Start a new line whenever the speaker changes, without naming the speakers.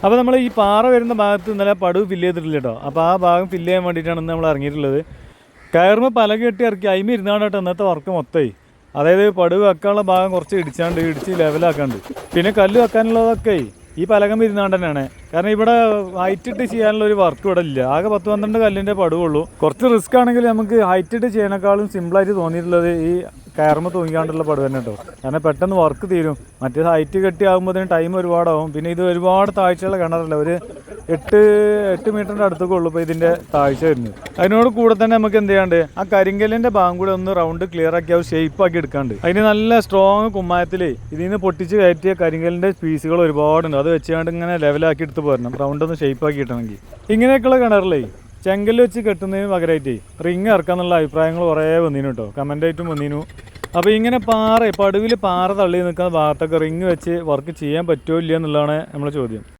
അപ്പോൾ നമ്മൾ ഈ പാറ വരുന്ന ഭാഗത്ത് ഇന്നലെ പടവ് ഫില്ല് ചെയ്തിട്ടില്ല കേട്ടോ. അപ്പോൾ ആ ഭാഗം ഫില്ല് ചെയ്യാൻ വേണ്ടിയിട്ടാണ് ഇന്ന് നമ്മൾ ഇറങ്ങിയിട്ടുള്ളത്. കയറുമ്പോൾ പലക കെട്ടി ഇറക്കി അതിമ ഇരുന്നാണ് കേട്ടോ ഇന്നത്തെ വർക്ക് മൊത്തമായി. അതായത് പടവ് വെക്കാനുള്ള ഭാഗം കുറച്ച് ഇടിച്ച് ലെവലാക്കാണ്ട്, പിന്നെ കല്ല് വെക്കാനുള്ളതൊക്കെ ഈ പലകം ഇരുന്നാണ്ട് തന്നെയാണ്. കാരണം ഇവിടെ ഹൈറ്റ് ഇട്ട് ചെയ്യാനുള്ള ഒരു വർക്ക് ഇവിടെ ഇല്ല. ആകെ 10-12 കല്ലിൻ്റെ പടവുള്ളൂ. കുറച്ച് റിസ്ക് ആണെങ്കിൽ നമുക്ക് ഹൈറ്റ് ഇട്ട് ചെയ്യണേക്കാളും സിമ്പിളായിട്ട് തോന്നിയിട്ടുള്ളത് ഈ കയറുമ്പോൾ തൂങ്ങിക്കാണ്ടുള്ള പടവ് തന്നെ കേട്ടോ. കാരണം പെട്ടെന്ന് വർക്ക് തീരും. മറ്റേ ഹൈറ്റ് കെട്ടി ആകുമ്പോഴത്തേന് ടൈം ഒരുപാടാവും. പിന്നെ ഇത് ഒരുപാട് താഴ്ചയുള്ള കിണറല്ല, ഒരു 8 മീറ്ററിൻ്റെ അടുത്തൊക്കെ ഉള്ളൂ ഇപ്പോൾ ഇതിൻ്റെ താഴ്ച വരുന്നത്. അതിനോട് കൂടെ തന്നെ നമുക്ക് എന്ത് ചെയ്യാണ്ട് ആ കരിങ്കല്ലിൻ്റെ ഭാഗം കൂടെ ഒന്ന് റൗണ്ട് ക്ലിയർ ആക്കി അത് ഷേപ്പ് ആക്കി എടുക്കാണ്ട്. അതിന് നല്ല സ്ട്രോങ് കുമ്മായത്തിൽ ഇതിൽ നിന്ന് പൊട്ടിച്ച് കയറ്റിയ കരിങ്കല്ലിൻ്റെ പീസുകൾ ഒരുപാടുണ്ട്. അത് വെച്ചുകൊണ്ട് ഇങ്ങനെ ലെവലാക്കി എടുത്ത് പോരണം, റൗണ്ട് ഒന്ന് ഷേപ്പ് ആക്കി കിട്ടണമെങ്കിൽ. ഇങ്ങനെയൊക്കെയുള്ള കിണറിലേ ചെങ്കല്ല് വെച്ച് കെട്ടുന്നതിന് പകരമായിട്ട് റിങ് ഇറക്കാന്നുള്ള അഭിപ്രായങ്ങൾ കുറേ വന്നിനു കേട്ടോ, കമൻ്റായിട്ടും വന്നിനു. അപ്പോൾ ഇങ്ങനെ പടുവിൽ പാറ തള്ളി നിൽക്കുന്ന ഭാഗത്തൊക്കെ റിങ് വെച്ച് വർക്ക് ചെയ്യാൻ പറ്റുമോ ഇല്ല എന്നുള്ളതാണ് നമ്മളെ ചോദ്യം.